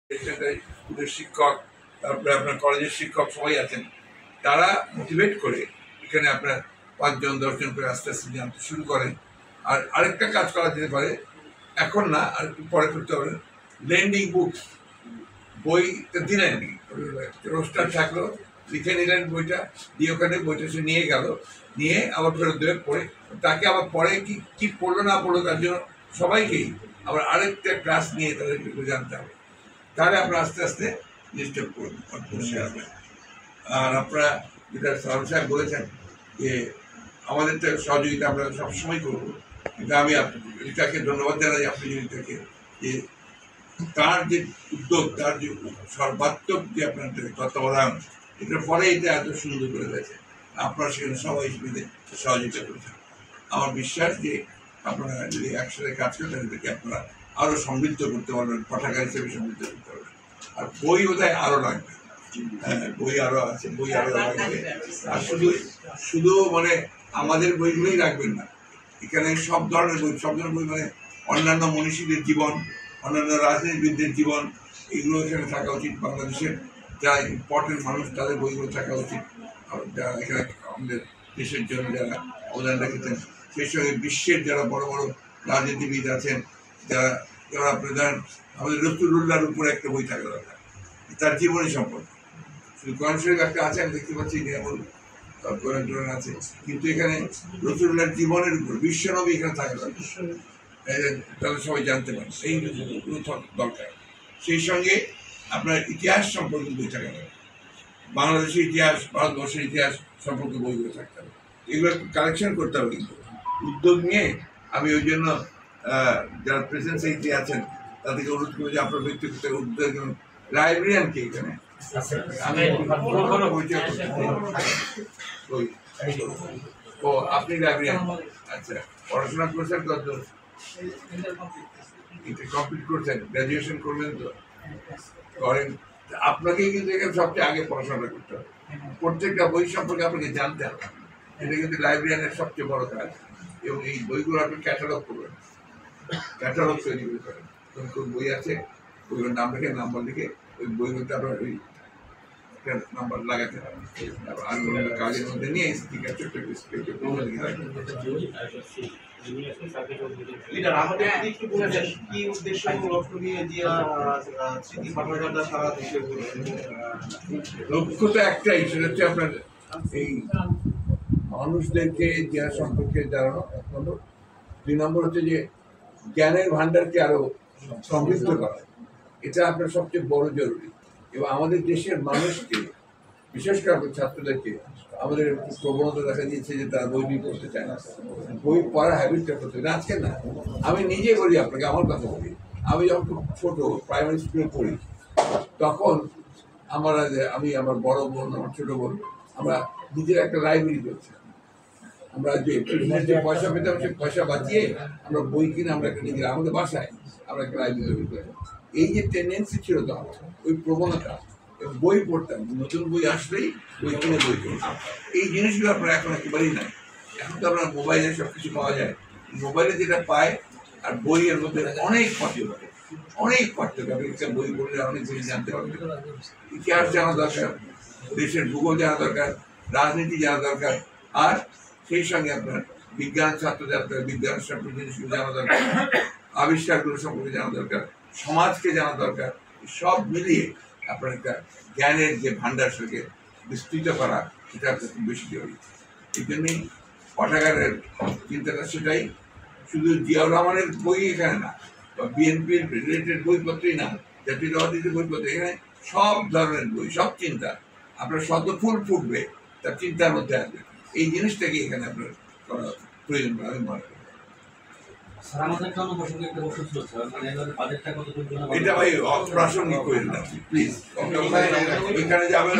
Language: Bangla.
স্কুলের শিক্ষক, তারপরে আপনার কলেজের শিক্ষক সবাই আছেন, তারা মোটিভেট করে এখানে আপনার 5 জন 10 জন করে আস্তে আস্তে জানতে শুরু করেন। আর আরেকটা কাজ করা যেতে পারে, এখন না আর একটু পরে করতে পারেন, লেন্ডিং বুকস, বইটা দিলেন রোস্টার থাকলো, লিখে নিলেন বইটা, দিয়ে ওখানে বইটা সে নিয়ে গেল, নিয়ে আবার ফেরত দেবে পড়ে, তাকে আবার পরে কি কি পড়লো না পড়লো তার জন্য সবাইকেই আবার আরেকটা ক্লাস নিয়ে তাদেরকে জানতে হবে। তাহলে আপনারা আস্তে আস্তে জিনিসটা পরিষ্কার হবে। আর আপনারা যেটা সালাম সাহেব বলেছেন যে আমাদের তো সহযোগিতা আমরা সবসময় করবো, কিন্তু আমি এটাকে ধন্যবাদ জানাই আপনি এটাকে যে তার যে উদ্যোগ, তার যে সর্বাত্মক যে আপনার তত্ত্বাবধান, এটার ফলে এটা এত সুন্দর করে গেছে। আপনারা সেখানে সবাই মিলে সহযোগিতা করেছেন। আমার বিশ্বাস যে আপনারা যদি একসাথে কাজ করেন এটাকে আপনারা আরও সমৃদ্ধ করতে পারবেন, পাঠাগার হিসেবে সমৃদ্ধ করতে পারবেন। আর বই বোধহয় আরও লাগবে, হ্যাঁ বই আরও আছে, বই আরও লাগবে। আর শুধু মানে আমাদের বইগুলোই রাখবেন না, এখানে সব ধরনের বই মানে অন্যান্য মনীষীদের জীবন, অন্যান্য রাজনীতিবিদদের জীবন, এগুলো এখানে থাকা উচিত। বাংলাদেশের যারা ইম্পর্টেন্ট মানুষ তাদের বইগুলো থাকা উচিত। যারা এখানে আমাদের দেশের জন্য যারা অবদান রেখেছেন, সেই সঙ্গে বিশ্বের যারা বড় বড় রাজনীতিবিদ আছেন, যারা প্রধান, আমাদের রসুলুল্লাহর উপরে একটা বই থাকা দরকার, তার জীবনী সম্পর্কে। শুধু কোরআন শরীফ একটা আছে, আমি দেখতে পাচ্ছি যেমন কোরআন টোরআন আছে, কিন্তু এখানে রসুলুল্লাহর জীবনের উপর বিশ্বনবী এখানে থাকা দরকার, তাহলে সবাই জানতে পারে, সেই দরকার। সেই সঙ্গে আপনার ইতিহাস সম্পর্কে বই থাকা দরকার, বাংলাদেশের ইতিহাস, ভারতবর্ষের ইতিহাস সম্পর্কে বইগুলো থাকতে হবে। এগুলো কালেকশন করতে হবে, কিন্তু উদ্যোগ নিয়ে আমি ওই জন্য যারা প্রেজেন্ট সাইটে আছেন তাদেরকে অনুরোধ করবো যে আপনার ব্যক্তিগত উদ্যোগ, লাইব্রেরিয়ান কে এখানে আমি ও আপনি লাইব্রেরিয়ান, আচ্ছা পড়াশোনা করছেন কত? কমপ্লিট করছেন, গ্রাজুয়েশন করবেন তো করেন, আপনাকেই কিন্তু এখানে সবচেয়ে আগে পড়াশোনাটা করতে হবে, প্রত্যেকটা বই সম্পর্কে আপনাকে জানতে হবে। এটা কিন্তু লাইব্রেরিয়ানের সবচেয়ে বড় কাজ। এবং এই বইগুলো আপনি ক্যাটালগ করবেন, ক্যাটালগ তৈরি করবেন, কোন কোন বই আছে বইগুলোর নাম লিখে, নাম্বার লিখে ওই বইগুলোতে আপনার ওই নাম্বার লাগাতে হবে। আর কাজের মধ্যে নিয়ে স্টিকার ছোট্ট লক্ষ্য তো একটাই, সেটা হচ্ছে আপনার এই মানুষদেরকে ইতিহাস সম্পর্কে জানানো এক নম্বর, 2 নম্বর হচ্ছে যে জ্ঞানের ভান্ডারকে আরো সমৃদ্ধ করা, এটা আপনার সবচেয়ে বড় জরুরি। এবং আমাদের দেশের মানুষকে, বিশেষ করে আমাদের ছাত্রদেরকে, আমাদের প্রবণতা দেখা দিয়েছে যে তারা বই নিয়ে পড়তে চায় না, বই পড়ার হ্যাবিটটা করতে না। আজকে না, আমি নিজে বলি আপনাকে, আমার কথা বলি, আমি যখন খুব ছোটো প্রাইমারি স্কুলে পড়ি, তখন আমি আমার বড় বোন, আমার ছোটো বোন, আমরা নিজের একটা লাইব্রেরি করছিলাম। আমরা যে পয়সা পেতাম সে পয়সা বাঁচিয়ে আমরা বই কিনে আমরা একটা নিজের আমাদের বাসায় আমরা একটা লাইব্রেরি তৈরি করতাম। এই যে টেন্ডেন্সি ছিল তো আমার, ওই প্রবণতা, বই পড়তাম, নতুন বই আসলেই বই কিনে বই পড়তাম। এই জিনিসগুলো আপনার এখন একেবারেই নাই। এখন তো আপনার মোবাইলে সব কিছু পাওয়া যায়, মোবাইলে যেটা পায় আর বইয়ের মধ্যে অনেক পার্থক্য, অনেক পার্থক্য। আপনি একটা বই পড়লে অনেক জিনিস জানতে পারবেন। ইতিহাস জানা দরকার, দেশের ভূগোল জানা দরকার, রাজনীতি জানা দরকার, আর সেই সঙ্গে আপনার বিজ্ঞান ছাত্র যারা বিজ্ঞান সম্পর্কে জিনিসগুলো জানা দরকার, আবিষ্কারগুলো সম্পর্কে জানা দরকার, সমাজকে জানা দরকার। সব মিলিয়ে আপনার একটা জ্ঞানের যে ভান্ডার সেটাকে বিস্তৃত করা, সেটা খুব বেশি জরুরি। এই জন্যই পাঠাগারের চিন্তাটা সেটাই, শুধু জিয়াউর রহমানের বই এখানে না, বা বিএনপির রিলেটেড বইপত্রই না, জাতীয়তাবাদীদের বইপত্র, এখানে সব ধরনের বই, সব চিন্তা আপনার শত ফুল ফুটবে তার চিন্তার মধ্যে আসবে। এই জিনিসটাকে এখানে আপনার করা প্রয়োজন আমি মনে করি। এটা ভাই অপ্রাসঙ্গিক করেন না প্লিজ, ওইখানে যাবেন।